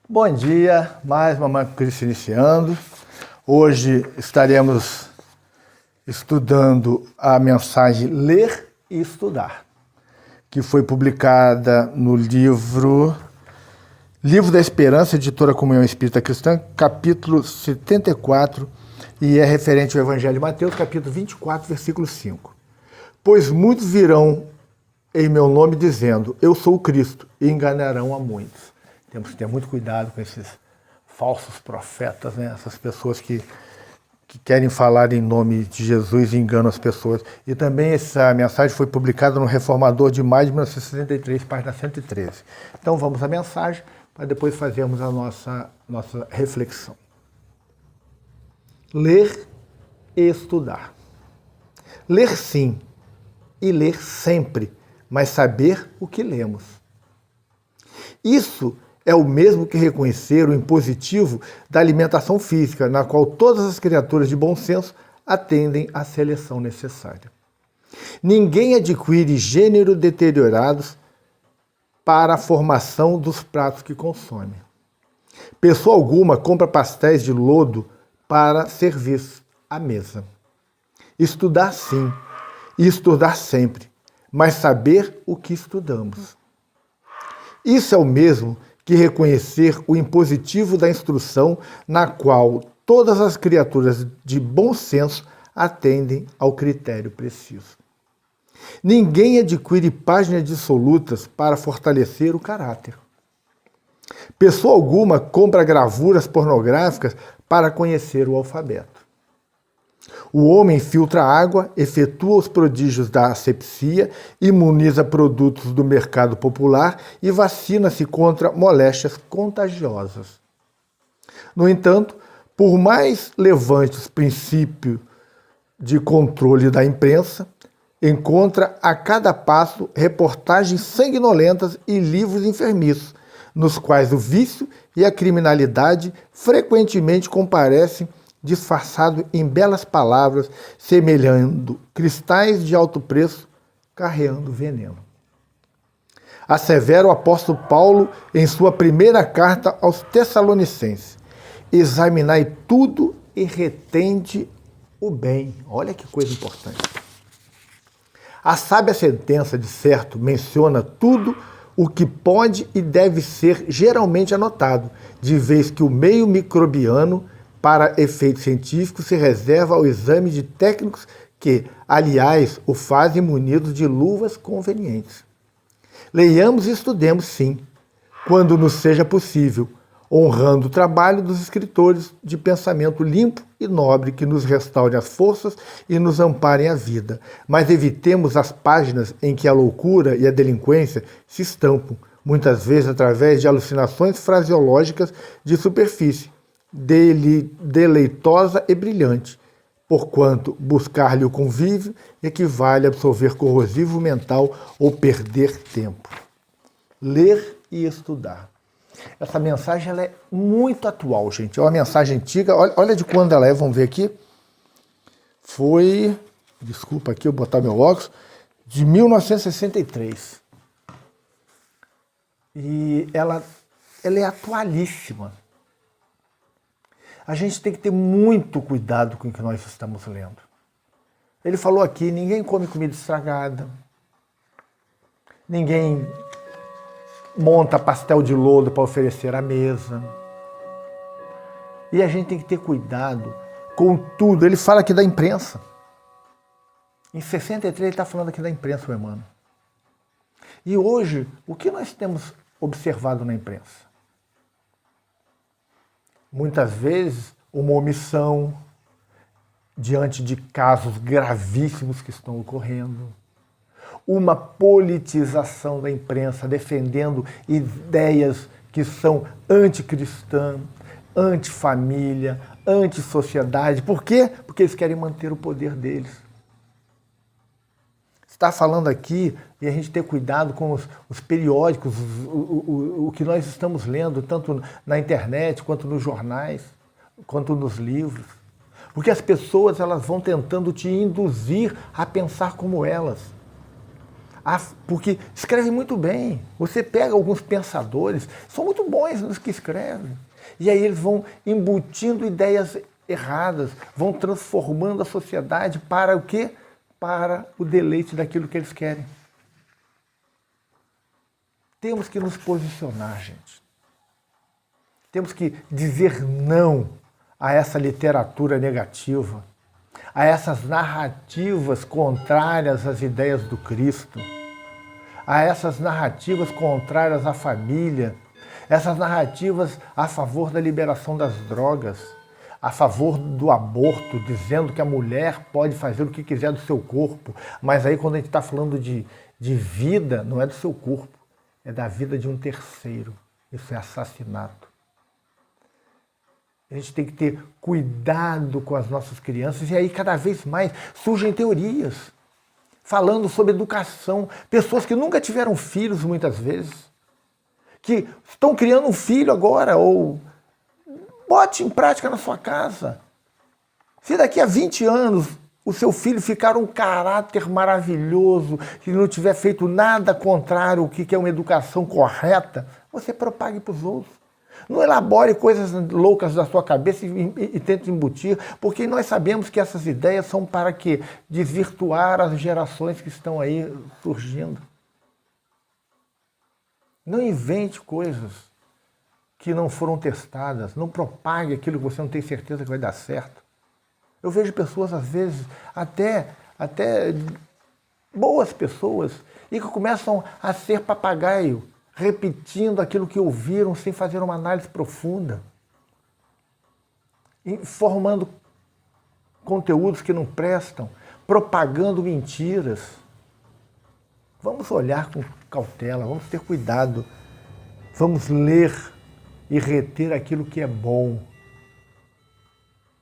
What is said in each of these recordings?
Bom dia, mais uma Manhã com Cristo iniciando. Hoje estaremos estudando a mensagem Ler e Estudar, que foi publicada no livro da Esperança, editora Comunhão Espírita Cristã, capítulo 74, e é referente ao Evangelho de Mateus, capítulo 24, versículo 5. Pois muitos virão em meu nome dizendo, eu sou o Cristo, e enganarão a muitos. Temos que ter muito cuidado com esses falsos profetas, né? Essas pessoas que querem falar em nome de Jesus e enganam as pessoas. E também essa mensagem foi publicada no Reformador de maio de 1963, página 113. Então vamos à mensagem, para depois fazermos a nossa reflexão. Ler e estudar. Ler sim, e ler sempre, mas saber o que lemos. Isso é o mesmo que reconhecer o impositivo da alimentação física, na qual todas as criaturas de bom senso atendem à seleção necessária. Ninguém adquire gênero deteriorados para a formação dos pratos que consome. Pessoa alguma compra pastéis de lodo para servir à mesa. Estudar sim, e estudar sempre, mas saber o que estudamos. Isso é o mesmo que reconhecer o impositivo da instrução na qual todas as criaturas de bom senso atendem ao critério preciso. Ninguém adquire páginas dissolutas para fortalecer o caráter. Pessoa alguma compra gravuras pornográficas para conhecer o alfabeto. O homem filtra água, efetua os prodígios da asepsia, imuniza produtos do mercado popular e vacina-se contra moléstias contagiosas. No entanto, por mais levante os princípios de controle da imprensa, encontra a cada passo reportagens sanguinolentas e livros enfermiços, nos quais o vício e a criminalidade frequentemente comparecem disfarçado em belas palavras, semelhando cristais de alto preço, carreando veneno. Assevera o apóstolo Paulo em sua primeira carta aos Tessalonicenses: examinai tudo e retende o bem. Olha que coisa importante. A sábia sentença, de certo, menciona tudo o que pode e deve ser geralmente anotado, de vez que o meio microbiano para efeitos científicos se reserva ao exame de técnicos que, aliás, o fazem munidos de luvas convenientes. Leiamos e estudemos, sim, quando nos seja possível, honrando o trabalho dos escritores de pensamento limpo e nobre que nos restaurem as forças e nos amparem a vida, mas evitemos as páginas em que a loucura e a delinquência se estampam, muitas vezes através de alucinações fraseológicas de superfície, deleitosa e brilhante, porquanto buscar-lhe o convívio equivale a absorver corrosivo mental ou perder tempo. Ler e estudar. Essa mensagem ela é muito atual, gente. É uma mensagem antiga. Olha de quando ela é, vamos ver aqui. Foi, desculpa aqui eu botar meu óculos, de 1963. E ela é atualíssima. A gente tem que ter muito cuidado com o que nós estamos lendo. Ele falou aqui, ninguém come comida estragada, ninguém monta pastel de lodo para oferecer à mesa. E a gente tem que ter cuidado com tudo. Ele fala aqui da imprensa. Em 63 ele está falando aqui da imprensa, meu irmão. E hoje, o que nós temos observado na imprensa? Muitas vezes, uma omissão diante de casos gravíssimos que estão ocorrendo, uma politização da imprensa defendendo ideias que são anticristãs, antifamília, antissociedade. Por quê? Porque eles querem manter o poder deles. Está falando aqui, e a gente ter cuidado com os periódicos, o que nós estamos lendo, tanto na internet, quanto nos jornais, quanto nos livros. Porque as pessoas elas vão tentando te induzir a pensar como elas. Porque escreve muito bem. Você pega alguns pensadores, são muito bons nos que escrevem. E aí eles vão embutindo ideias erradas, vão transformando a sociedade para o quê? Para o deleite daquilo que eles querem. Temos que nos posicionar, gente. Temos que dizer não a essa literatura negativa, a essas narrativas contrárias às ideias do Cristo, a essas narrativas contrárias à família, essas narrativas a favor da liberação das drogas, a favor do aborto, dizendo que a mulher pode fazer o que quiser do seu corpo, mas aí quando a gente está falando de vida, não é do seu corpo, é da vida de um terceiro. Isso é assassinato. A gente tem que ter cuidado com as nossas crianças e aí cada vez mais surgem teorias falando sobre educação. Pessoas que nunca tiveram filhos muitas vezes, que estão criando um filho agora, ou bote em prática na sua casa. Se daqui a 20 anos o seu filho ficar um caráter maravilhoso, que não tiver feito nada contrário ao que é uma educação correta, você propague para os outros. Não elabore coisas loucas da sua cabeça e tente embutir, porque nós sabemos que essas ideias são para quê? Desvirtuar as gerações que estão aí surgindo. Não invente coisas que não foram testadas, não propague aquilo que você não tem certeza que vai dar certo. Eu vejo pessoas, às vezes, até boas pessoas, e que começam a ser papagaio, repetindo aquilo que ouviram sem fazer uma análise profunda, formando conteúdos que não prestam, propagando mentiras. Vamos olhar com cautela, vamos ter cuidado, vamos ler e reter aquilo que é bom.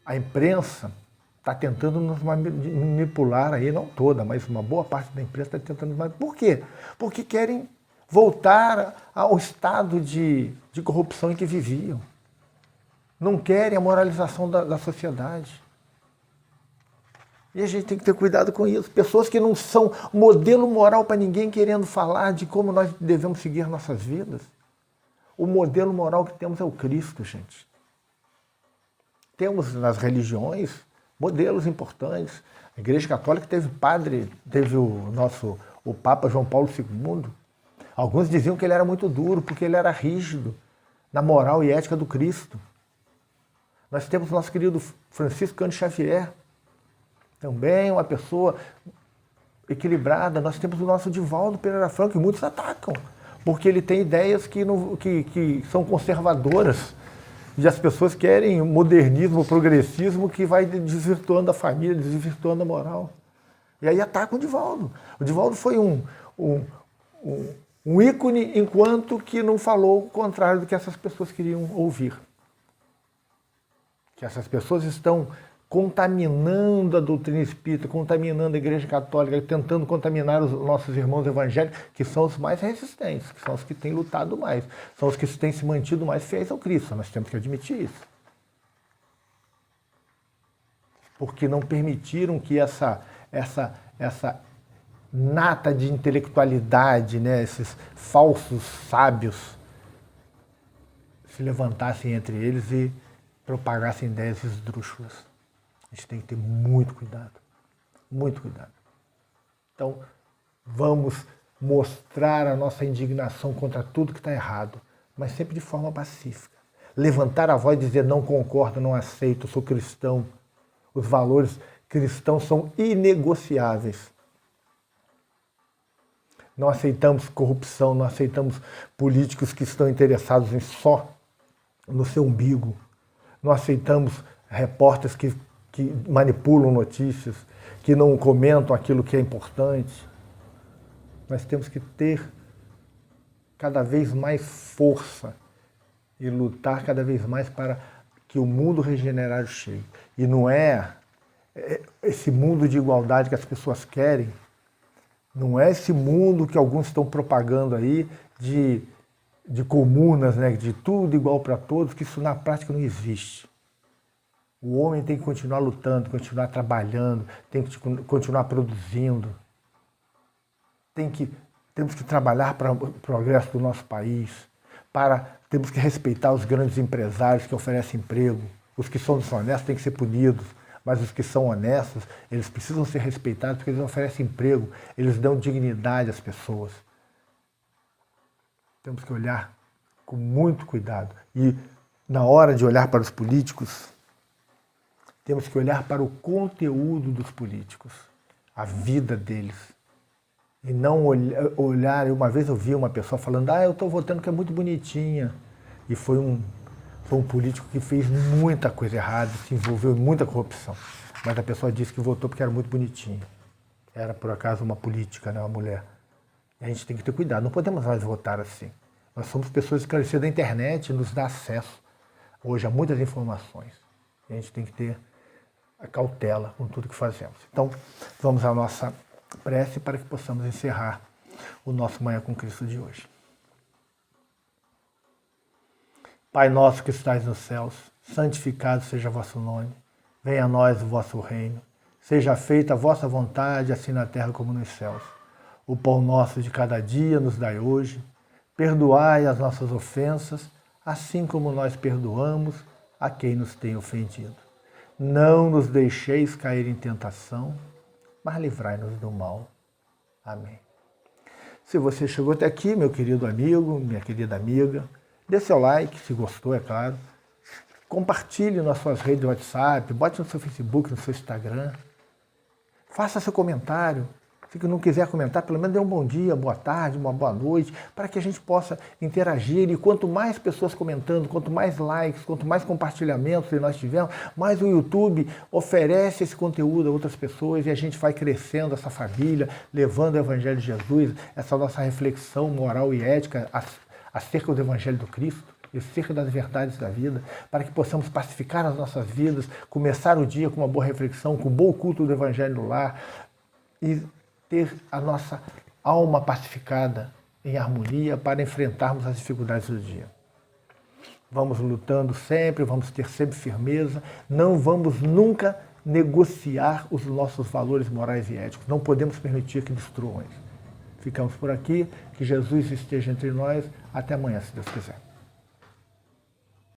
A imprensa está tentando nos manipular aí, não toda, mas uma boa parte da imprensa está tentando nos manipular. Por quê? Porque querem voltar ao estado de corrupção em que viviam. Não querem a moralização da sociedade. E a gente tem que ter cuidado com isso. Pessoas que não são modelo moral para ninguém, querendo falar de como nós devemos seguir nossas vidas. O modelo moral que temos é o Cristo, gente. Temos nas religiões modelos importantes. A Igreja Católica teve o Papa João Paulo II. Alguns diziam que ele era muito duro, porque ele era rígido na moral e ética do Cristo. Nós temos o nosso querido Francisco Cândido Xavier, também uma pessoa equilibrada. Nós temos o nosso Divaldo Pereira Franco, que muitos atacam, porque ele tem ideias que são conservadoras, e as pessoas querem modernismo, progressismo, que vai desvirtuando a família, desvirtuando a moral. E aí atacam o Divaldo. O Divaldo foi um ícone, enquanto que não falou o contrário do que essas pessoas queriam ouvir. Que essas pessoas estão contaminando a doutrina espírita, contaminando a Igreja Católica, tentando contaminar os nossos irmãos evangélicos, que são os mais resistentes, que são os que têm lutado mais, são os que têm se mantido mais fiéis ao Cristo. Nós temos que admitir isso. Porque não permitiram que essa nata de intelectualidade, né, esses falsos sábios, se levantassem entre eles e propagassem ideias esdrúxulas. A gente tem que ter muito cuidado, muito cuidado. Então, vamos mostrar a nossa indignação contra tudo que está errado, mas sempre de forma pacífica. Levantar a voz e dizer: não concordo, não aceito, sou cristão. Os valores cristãos são inegociáveis. Não aceitamos corrupção, não aceitamos políticos que estão interessados só no seu umbigo. Não aceitamos repórteres que manipulam notícias, que não comentam aquilo que é importante. Nós temos que ter cada vez mais força e lutar cada vez mais para que o mundo regenerado chegue. E não é esse mundo de igualdade que as pessoas querem, não é esse mundo que alguns estão propagando aí de comunas, né, de tudo igual para todos, que isso na prática não existe. O homem tem que continuar lutando, continuar trabalhando, tem que continuar produzindo. temos que trabalhar para o progresso do nosso país, temos que respeitar os grandes empresários que oferecem emprego. Os que são desonestos têm que ser punidos, mas os que são honestos, eles precisam ser respeitados porque eles oferecem emprego, eles dão dignidade às pessoas. Temos que olhar com muito cuidado. E na hora de olhar para os políticos, temos que olhar para o conteúdo dos políticos, a vida deles. E não olhar. Uma vez eu vi uma pessoa falando, eu estou votando que é muito bonitinha. E foi um político que fez muita coisa errada, se envolveu em muita corrupção. Mas a pessoa disse que votou porque era muito bonitinha. Era, por acaso, uma política, né, uma mulher. E a gente tem que ter cuidado, não podemos mais votar assim. Nós somos pessoas esclarecidas, a internet nos dá acesso hoje a muitas informações. E a gente tem que ter a cautela com tudo que fazemos. Então, vamos à nossa prece para que possamos encerrar o nosso Manhã com Cristo de hoje. Pai nosso que estais nos céus, santificado seja o vosso nome. Venha a nós o vosso reino. Seja feita a vossa vontade, assim na terra como nos céus. O pão nosso de cada dia nos dai hoje. Perdoai as nossas ofensas, assim como nós perdoamos a quem nos tem ofendido. Não nos deixeis cair em tentação, mas livrai-nos do mal. Amém. Se você chegou até aqui, meu querido amigo, minha querida amiga, dê seu like, se gostou, é claro. Compartilhe nas suas redes de WhatsApp, bote no seu Facebook, no seu Instagram. Faça seu comentário. Se não quiser comentar, pelo menos dê um bom dia, boa tarde, uma boa noite, para que a gente possa interagir. E quanto mais pessoas comentando, quanto mais likes, quanto mais compartilhamentos nós tivermos, mais o YouTube oferece esse conteúdo a outras pessoas e a gente vai crescendo essa família, levando o Evangelho de Jesus, essa nossa reflexão moral e ética acerca do Evangelho do Cristo, acerca das verdades da vida, para que possamos pacificar as nossas vidas, começar o dia com uma boa reflexão, com um bom culto do Evangelho no lar e ter a nossa alma pacificada em harmonia para enfrentarmos as dificuldades do dia. Vamos lutando sempre, vamos ter sempre firmeza, não vamos nunca negociar os nossos valores morais e éticos, não podemos permitir que destruam. Ficamos por aqui, que Jesus esteja entre nós, até amanhã, se Deus quiser.